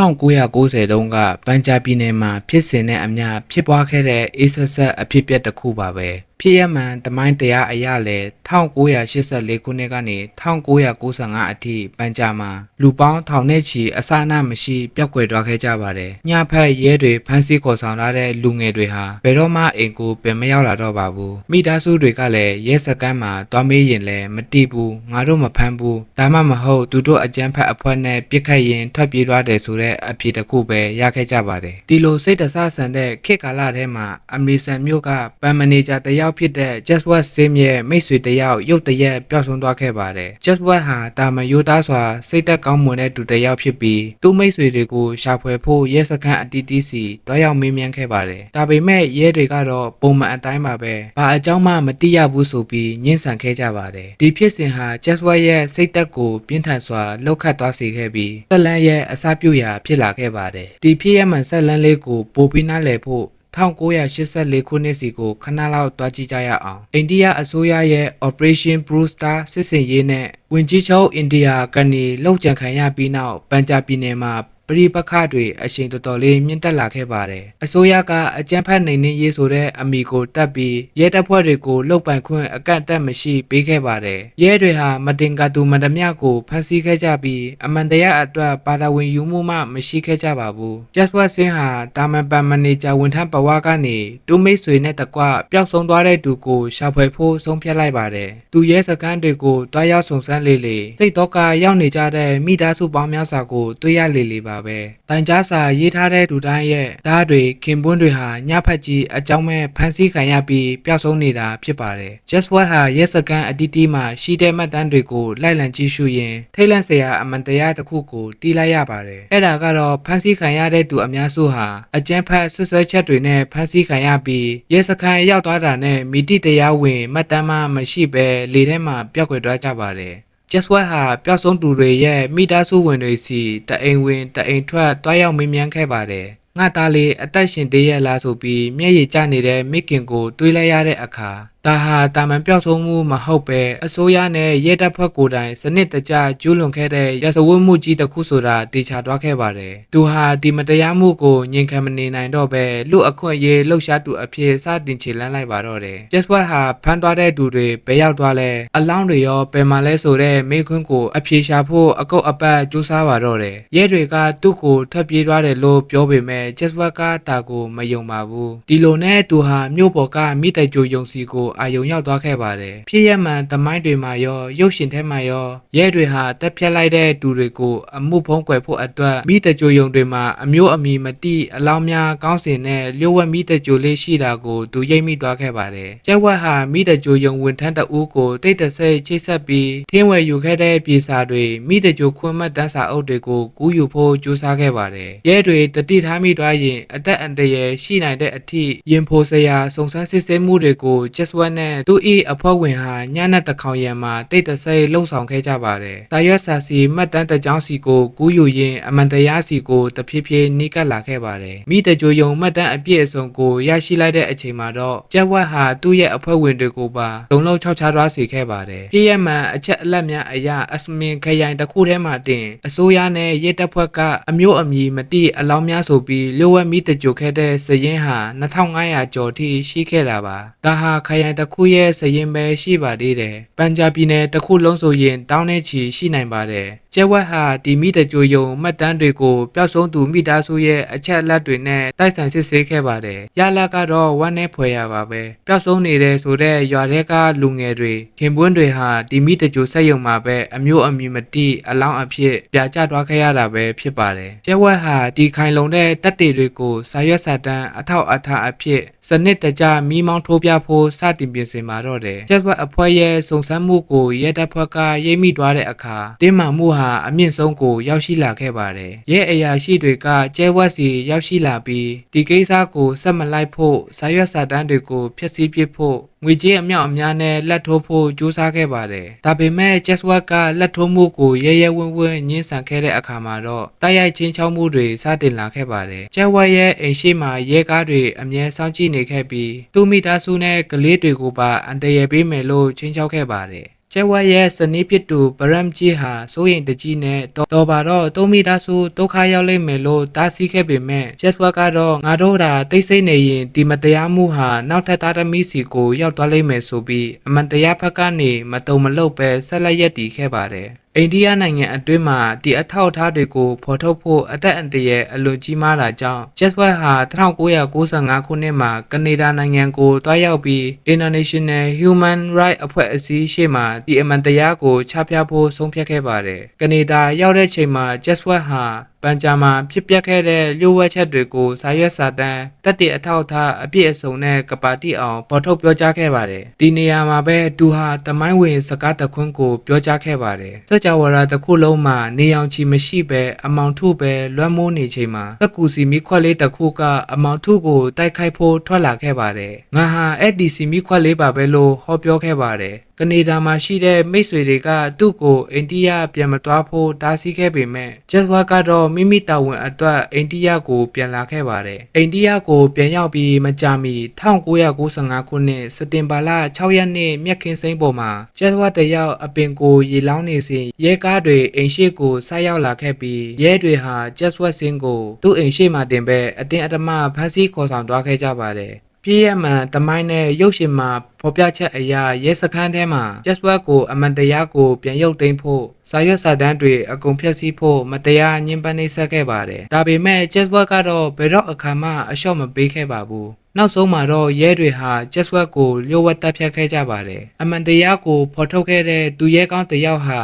1990တုန်းကပန်ဂျာပြည်နယ်မှာဖြစ်စဉ်နဲ့အမျှဖြစ်ပွားခဲ့တဲ့အေးဆက်ဆက်အဖြစ်အပျက်တစ်ခုပါပဲဖြစ်ရမှန်တမိုင်းတရားအရလဲ1984ခုနှစ်ကနေ1995အထိပန်ဂျာမှာလူပေါင်းထောင်နဲ့ချီအစအနမရှိပျောက်ကွယ်သွားခဲ့ကြပါတယ်ညဖက်ရဲတွေဖမ်းဆီးခေါ်ဆောင်လာတဲ့လူငယ်တွေဟာဘယ်တော့မှအိမ်ကိုပြန်မရောက်လာတော့ပါဘူးမိသားစုတွေကလည်းရဲစခန်းမှာတွားမေးရင်လည်းမတိဘူးငါတို့မဖမ်းဘူးဒါမှမဟုတ်သူတို့အကြမ်းဖက်အဖွဲ့နဲ့ပြစ်ခတ်ရင်ထွက်ပြေးသွားတယ်ဆိုတဲ့အဖြစ်တစ်ခုပဲရခဲ့ကြပါတယ်ဒီလိုစိတ်တဆဆန်တဲ့ခေတ်ကာလထဲမှာအမေဆန်မြို့ကပန်မန်နေဂျာတယောက်ဖြစ်တဲ့ Jaswat Sim ရဲ့မိတ်ဆွေတယောက်ရုတ်တရက်ပျောက်ဆုံးသွားခဲ့ပါတယ် Jaswat ဟာတာမန်ရိုးသားစွာစိတ်သက်ကောင်းမွန်တဲ့သူတယောက်ဖြစ်ပြီးသူ့မိတ်ဆွေတွေကိုရှာဖွေဖို့ရဲစခန်းအတီးတီးစီတွားရောက်မေးမြန်းခဲ့ပါတယ်ဒါပေမဲ့ရဲတွေကတော့ပုံမှန်အတိုင်းပါပဲဘာအကြောင်းမှမသိရဘူးဆိုပြီးညှင်းဆန်ခဲ့ကြပါတယ်ဒီဖြစ်စဉ်ဟာ Jaswat ရဲ့စိတ်သက်ကိုပြင်းထန်စွာလှုပ်ခတ်သွားစေခဲ့ပြီးဆက်လန်းရဲ့အစပြုရာဖြစ်လာခဲ့ပါတယ်ဒီဖြစ်ရမှန်ဆက်လန်းလေးကိုပိုပြီးနားလည်ဖို့1984ခုနှစ်စီကိုခဏလောက်တွားကြည့်ကြရအောင်အိန္ဒိယအစိုးရရဲ့ Operation Blue Star စစ်စင်ရေးနဲ့ဝင်ကြီးချုပ်အိန္ဒိယကနေလှုပ်ကြံခံရပြီးနောက်ပန်ဂျာပြည်နယ်မှာပရိပခတွေအချိန်တော်တော်လေးမြင့်တက်လာခဲ့ပါတယ်အစိုးရကအကြမ်းဖက်နိုင်နေရေးဆိုတဲ့အမိကိုတက်ပြီးရဲတပ်ဖွဲ့တွေကိုလှုပ်ပိုင်ခွင့်အကန့်အသတ်မရှိပေးခဲ့ပါတယ်ရဲတွေဟာမတင်ကာသူမန္တမြကိုဖမ်းဆီးခဲ့ကြပြီးအမှန်တရားအတွက်ပါတာဝန်ယူမှုမှမရှိခဲ့ကြပါဘူး Jaswat Sim ဟာတာမန်ပန်မန်နေဂျာဝန်ထမ်းဘဝကနေတူမိတ်ဆွေနဲ့တကွပျောက်ဆုံးသွားတဲ့သူကိုရှာဖွေဖို့ဆုံးဖြတ်လိုက်ပါတယ်သူရဲစခန်းတွေကိုတွားရောက်စုံစမ်းလေလေစိတ်တော့ကရောက်နေကြတဲ့မိသားစုပေါင်းများစွာကိုတွေ့ရလေလေပါပဲတိုင်ကြားစာရေးထားတဲ့လူတိုင်းရဲ့ဓာတ်တွေခင်ပွန်းတွေဟာညဖက်ကြီးအကြောင်းမဲ့ဖမ်းဆီးခံရပြီးပျောက်ဆုံးနေတာဖြစ်ပါတယ် Jaswat ဟာရဲစခန်းအတီးတီးမှာရှိတဲ့မှတ်တမ်းတွေကိုလိုက်လံကြည့်ရှုရင်းထိတ်လန့်စရာအမှန်တရားတစ်ခုကိုတီးလိုက်ရပါတယ်အဲ့ဒါကတော့ဖမ်းဆီးခံရတဲ့သူအများစုဟာအကြမ်းဖက်ဆွဆွဲချက်တွေနဲ့ဖမ်းဆီးခံရပြီးရဲစခန်းရောက်သွားတာနဲ့မိတိတရားဝင်မှတ်တမ်းမှမရှိဘဲလေထဲမှာပျောက်ကွယ်သွားကြပါတယ်Jaswat ဟာပျောက်ဆုံးသူတွေရဲ့မိသားစုဝင်တွေစီတအိမ်ဝင်တအိမ်ထွက်တွားရောက်မေးမြန်းခဲ့ပါတယ်ငါသားလေးအသက်ရှင်သေးရဲ့လားဆိုပြီးမျက်ရည်ကျနေတဲ့မိခင်ကိုတွေးလိုက်ရတဲ့အခါဒါဟာတာမန်ပျောက်ဆုံးမှုမဟုတ်ပဲအစိုးရနဲ့ရဲတပ်ဖွဲ့ကိုယ်တိုင်စနစ်တကျကျူးလွန်ခဲ့တဲ့ရာဇဝတ်မှုကြီးတစ်ခုဆိုတာတေချာသွားခဲ့ပါတယ်သူဟာဒီမတရားမှုကိုငြိမ်ခံမနေနိုင်တော့ပဲလူအခွင့်အရေးလှုပ်ရှားသူအဖြစ်စတင်ခြေလှမ်းလိုက်ပါတော့တယ် Jaswat ဟာဖမ်းသွားတဲ့သူတွေဘယ်ရောက်သွားလဲအလောင်းတွေရောဘယ်မှာလဲဆိုတဲ့မိခွန်းကိုအပြေရှာဖို့အကုတ်အပတ်ကြိုးစားပါတော့တယ်ရဲတွေကသူ့ကိုထွက်ပြေးသွားတယ်လို့ပြောပေမဲ့ Jaswat ကတာကိုမယုံပါဘူးဒီလိုနဲ့သူဟာမြို့ပေါ်ကမိတိုက်ကြိုယုံစီကိုအာယုံရောက်သွားခဲ့ပါတယ်ဖြစ်ရမှန်တမိုင်းတွေမှာရောရုပ်ရှင်ထဲမှာရောရဲတွေဟာတက်ဖြတ်လိုက်တဲ့သူတွေကိုအမှုဖုံးကွယ်ဖို့အတွက်မိတကြိုယုံတွေမှာအမျိုးအမည်မတိအလောင်းများကောင်းစင်နဲ့လျှို့ဝှက်မိတကြိုလေးရှိတာကိုသူရိပ်မိသွားခဲ့ပါတယ်Jaswatဟာမိတကြိုယုံဝန်ထမ်းတဦးကိုတိတ်တဆိတ်ချိတ်ဆက်ပြီးထင်းဝယ်ယူခဲ့တဲ့ပြေစာတွေမိတကြိုခွင့်မှတ်တမ်းစာအုပ်တွေကိုကူးယူဖို့ကြိုးစားခဲ့ပါတယ်ရဲတွေတတိထားမိသွားရင်အသက်အန္တရာယ်ရှိနိုင်တဲ့အထိရင်ဖိုစရာစုံစမ်းစစ်ဆေးမှုတွေကို Jaswat နဲ့သူ၏အဖွဲ့ဝင်ဟာညနက်တခေါင်ရံမှာတိတ်တဆိတ်လှုပ်ဆောင်ခဲ့ကြပါတယ်တာရွက်စာစီမှတ်တမ်းတကြောင်းစီကိုကူးယူရင်းအမှန်တရားစီကိုတဖြည်းဖြည်းနီးကပ်လာခဲ့ပါတယ်မိတကြိုယုံမှတ်တမ်းအပြည့်အစုံကိုရရှိလိုက်တဲ့အချိန်မှာတော့Jaswatဟာသူ့ရဲ့အဖွဲ့ဝင်တွေကိုပါလုံလောက်ခြောက်ခြားသွားစေခဲ့ပါတယ်ပြည့်ရမှန်အချက်အလက်များအရာအစမင်ခရိုင်တစ်ခုထဲမှာတင်အစိုးရနဲ့ရဲတပ်ဖွဲ့ကအမျိုးအမည်မတိအလောင်းများဆိုပြီးလျှို့ဝှက်မိတကြိုခဲ့တဲ့စရင်ဟာ2500ကျော်ထိရှိခဲ့တာပါဒါဟာခရိုင်တစ်ခုရဲ့စရင်ပဲရှိပါသေးတယ်ပန်ဂျာပြည်နယ်တစ်ခုလုံးဆိုရင်တောင်းနဲ့ချီရှိနိုင်ပါတယ်Jaswat ဟာဒီမိတကြိုယုံမှတ်တမ်းတွေကိုပျောက်ဆုံးသူမိသားစုရဲ့အချက်အလက်တွေနဲ့တိုက်ဆိုင်စစ်ဆေးခဲ့ပါတယ်ရလကတော့ဝမ်းနဲ့ဖွယ်ရပါပဲပျောက်ဆုံးနေတဲ့ဆိုတဲ့ရွာထဲကလူငယ်တွေခင်ပွန်းတွေဟာဒီမိတကြိုဆက်ယုံမှာပဲအမျိုးအမည်မတိအလောင်းအဖြစ်ပြာကျသွားခဲ့ရတာပဲဖြစ်ပါတယ်Jaswat ဟာဒီခိုင်လုံတဲ့တပ်တွေတွေကိုစာရွက်စာတမ်းအထောက်အထားအဖြစ်စနစ်တကျမိမောင်းထိုးပြဖို့စတင်ပြင်ဆင်ပါတော့တယ်Jaswat အဖွဲ့ရဲ့စုံစမ်းမှုကိုရဲတပ်ဖွဲ့ကရိပ်မိသွားတဲ့အခါတင်းမာမှုဟာအမြင့်ဆုံးကိုရောက်ရှိလာခဲ့ပါတယ်ရဲအရာရှိတွေကJaswatစီရောက်ရှိလာပြီးဒီကိစ္စကိုဆက်မလိုက်ဖို့စာရွက်စာတမ်းတွေကိုဖျက်ဆီးပစ်ဖို့ငွေကြေးအမြောက်အများနဲ့လက်ထိုးဖို့ကြိုးစားခဲ့ပါတယ်ဒါပေမဲ့ Jaswat ကလက်ထိုးမှုကိုရဲရဲဝံ့ဝံ့ညှင်းဆန်ခဲ့တဲ့အခါမှာတော့တိုက်ရိုက်ချင်းချောက်မှုတွေစတင်လာခဲ့ပါတယ်Jaswatရဲ့အိမ်ရှိမှာရဲကားတွေအမြဲစောင့်ကြည့်နေခဲ့ပြီးသူ့မိသားစုနဲ့ကလေးတွေကိုပါအန္တရာယ်ပေးမယ်လို့ချင်းချောက်ခဲ့ပါတယ် ကျဲဝက်ရဲ့စနီးဖြစ်သူဗရမ်ကြီးဟာစိုးရင်တကြီးနဲ့တော်ပါတော့သုံးမိသားစုဒုက္ခရောက်လိမ့်မယ်လို့တားဆီးခဲ့ပေမဲ့ကျက်ဝက်ကတော့ငါတို့သာတိတ်ဆိတ်နေရင်ဒီမတရားမှုဟာနောက်ထပ်သားသမီးစီကိုရောက်သွားလိမ့်မယ်ဆိုပြီးအမှန်တရားဘက်ကနေမတုံမလှုပ်ပဲဆက်လက်ရပ်တည်ခဲ့ပါတယ်အိန္ဒိယနိုင်ငံအတွင်းမှာဒီအထောက်အထားတွေကိုဖော်ထုတ်ဖို့အသက်အန္တရာယ်အလွန်ကြီးမားတာကြောင့် Jeswat ဟာ1995ခုနှစ်မှာကနေဒါနိုင်ငံကိုတွားရောက်ပြီး International Human Rights အဖွဲ့အစည်းရှေ့မှာဒီအမှန်တရားကိုချပြဖို့ဆုံးဖြတ်ခဲ့ပါတယ်။ကနေဒါရောက်တဲ့ချိန်မှာ Jeswat ဟာပန်ဂျာမှာဖြစ်ပျက်ခဲ့တဲ့လျှို့ဝှက်ချက်တွေကိုစာရွက်စာတမ်းတက်တဲ့အထောက်အထားအပြည့်အစုံနဲ့ကပါတိအောင်ပေါ်ထုတ်ပြောကြားခဲ့ပါတယ်။ဒီနေရာမှာပဲသူဟာတမိုင်းဝင်စကားတခွန်းကိုပြောကြားခဲ့ပါတယ်။စကြဝဠာတစ်ခုလုံးမှာနေအောင်ချီမရှိပဲအမောင်ထုပဲလွှမ်းမိုးနေချိန်မှာတကူစီမီခွက်လေးတစ်ခုကအမောင်ထုကိုတိုက်ခိုက်ဖို့ထွက်လာခဲ့ပါတယ်။ငါဟာအဲ့ဒီစီမီခွက်လေးပါပဲလို့ဟောပြောခဲ့ပါတယ်။ကနေဒါမှာရှိတဲ့မိတ်ဆွေတွေကသူ့ကိုအိန္ဒိယပြန်မသွားဖို့တားဆီးခဲ့ပေမဲ့ Jeswat ကတော့မိမိတာဝန်အတွက်အိန္ဒိယကိုပြန်လာခဲ့ပါတယ်။အိန္ဒိယကိုပြန်ရောက်ပြီးမကြာမီ1995ခုနှစ်စက်တင်ဘာလ6ရက်နေ့မြက်ခင်းစိမ်းပေါ်မှာ Jeswat တယောက်အပင်ကိုရေလောင်းနေစဉ်ရဲကားတွေအိမ်ရှိကိုဆိုက်ရောက်လာခဲ့ပြီးရဲတွေဟာ Jeswat စင်းကိုသူ့အိမ်ရှိမှတင်ပဲအတင်းအဓမ္မဖမ်းဆီးခေါ်ဆောင်သွားခဲ့ကြပါတယ်။ပြည့်ရမှန်တမိုင်းနဲ့ရုပ်ရှင်မှာဖော်ပြချက်အရာရဲစခန်းထဲမှာ Jeswat ကိုအမှန်တရားကိုပြန်ရုပ်သိမ်းဖို့စာရွက်စာတမ်းတွေအကုန်ဖျက်ဆီးဖို့မတရားညှဉ်းပန်းနှိပ်စက်ခဲ့ပါတယ်။ဒါပေမဲ့ Jeswat ကတော့ဘယ်တော့အခါမှအလျှော့မပေးခဲ့ပါဘူး။နောက်ဆုံးမှာတော့ရဲတွေဟာ Jeswat ကိုလျှို့ဝှက်တပ်ဖြတ်ခဲ့ကြပါတယ်။အမှန်တရားကိုဖော်ထုတ်ခဲ့တဲ့သူရဲကောင်းတစ်ယောက်ဟာ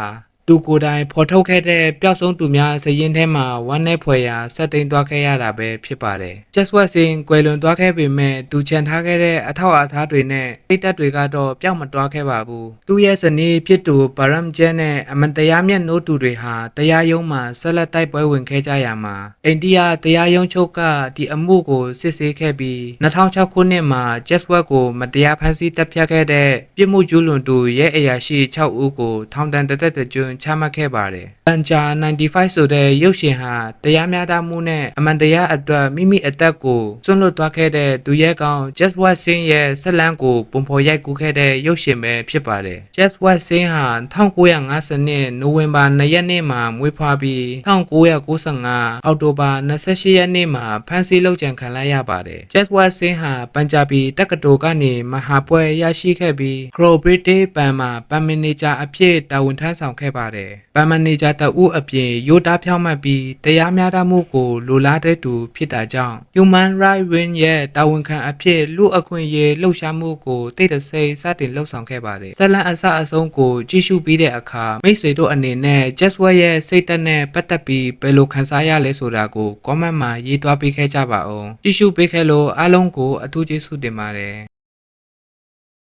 သူကိုယ်တိုင်ဖော်ထုတ်ခဲ့တဲ့ပျောက်ဆုံးသူများစရင်ထဲမှာဝမ်းနည်းဖွယ်ရာဆက်သိမ်းသွားခဲ့ရတာပဲဖြစ်ပါတယ်။ Jeswat စင်ကွယ်လွန်သွားခဲ့ပေမဲ့သူချန်ထားခဲ့တဲ့အထောက်အထားတွေနဲ့စိတ်သက်တွေကတော့ပျောက်မသွားခဲ့ပါဘူး။သူ့ရဲ့ဇနီးဖြစ်သူဗရမ်ဂျဲနဲ့အမန်တရားမျက်နှိုးသူတွေဟာတရားရုံးမှာဆက်လက်တိုက်ပွဲဝင်ခဲ့ကြရမှာအိန္ဒိယတရားရုံးချုပ်ကဒီအမှုကိုစစ်ဆေးခဲ့ပြီး2006ခုနှစ်မှာ Jeswat ကိုမတရားဖမ်းဆီးတပ်ဖြတ်ခဲ့တဲ့ပြစ်မှုကျူးလွန်သူရဲအရာရှိ6ဦးကိုထောင်ဒဏ်တစ်သက်ကျွန်းချမှတ်ခဲ့ပါတယ်။ပန်ဂျာ95ဆိုတဲ့ရုပ်ရှင်ဟာတရားမျှတမှုနဲ့အမှန်တရားအတွက်မိမိအသက်ကိုစွန့်လွတ်သွားခဲ့တဲ့သူရဲကောင်း Jeswat စင်းရဲ့ဆက်လန်းကိုပုံဖော်ရိုက်ကူးခဲ့တဲ့ရုပ်ရှင်ပဲဖြစ်ပါတယ်။ Jeswat စင်းဟာ1950နှစ်နိုဝင်ဘာ2ရက်နေ့မှာမွေးဖွားပြီး1995အောက်တိုဘာ28ရက်နေ့မှာဖမ်းဆီးလုပ်ကြံခံလိုက်ရပါတယ်။ Jeswat စင်းဟာပန်ဂျာဘီတက္ကသိုလ်ကနေမဟာဘွဲ့ရရှိခဲ့ပြီး Crow British ဘဏ်မှာဘဏ်မန်နေဂျာအဖြစ်တာဝန်ထမ်းဆောင်ခဲ့ပါတယ်။ဘဏ်မန်နေဂျာတဦးအပြင်ရိုးသားဖြောင့်မတ်ပြီးတရားမျှတမှုကိုလိုလားတဲ့သူဖြစ်တာကြောင့် Human Rights Wing ရဲ့တာဝန်ခံအဖြစ်လူအခွင့်အရေးလှုပ်ရှားမှုကိုတိတ်တဆိတ်စတင်လှုပ်ဆောင်ခဲ့ပါတယ်။ဇလန်အစအဆုံးကိုကြည့်ရှုပြီးတဲ့အခါမိတ်ဆွေတို့အနေနဲ့ Jeswat ရဲ့စိတ်သက်နဲ့ပတ်သက်ပြီးဘယ်လိုခံစားရလဲဆိုတာကို comment မှာရေးသွားပေးခဲ့ကြပါဦး။ကြည့်ရှုပေးခဲ့လို့အားလုံးကိုအထူးကျေးဇူးတင်ပါတယ်။